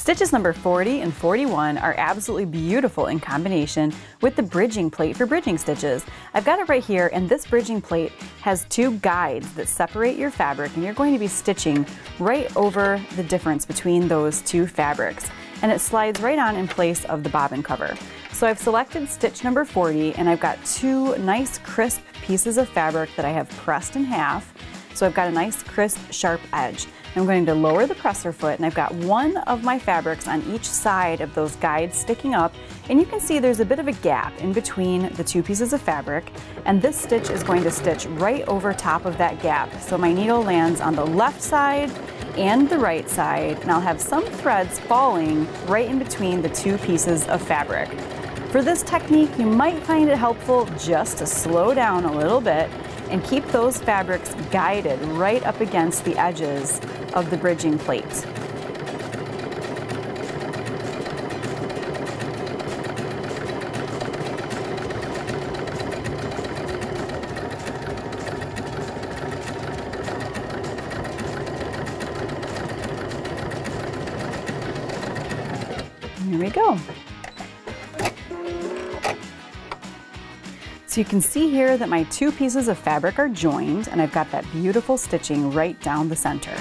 Stitches number 40 and 41 are absolutely beautiful in combination with the bridging plate for bridging stitches. I've got it right here, and this bridging plate has two guides that separate your fabric, and you're going to be stitching right over the difference between those two fabrics. And it slides right on in place of the bobbin cover. So I've selected stitch number 40, and I've got two nice crisp pieces of fabric that I have pressed in half. So I've got a nice crisp sharp edge. I'm going to lower the presser foot, and I've got one of my fabrics on each side of those guides sticking up, and you can see there's a bit of a gap in between the two pieces of fabric, and this stitch is going to stitch right over top of that gap. So my needle lands on the left side and the right side, and I'll have some threads falling right in between the two pieces of fabric. For this technique, you might find it helpful just to slow down a little bit and keep those fabrics guided right up against the edges of the bridging plate. Here we go. So you can see here that my two pieces of fabric are joined, and I've got that beautiful stitching right down the center.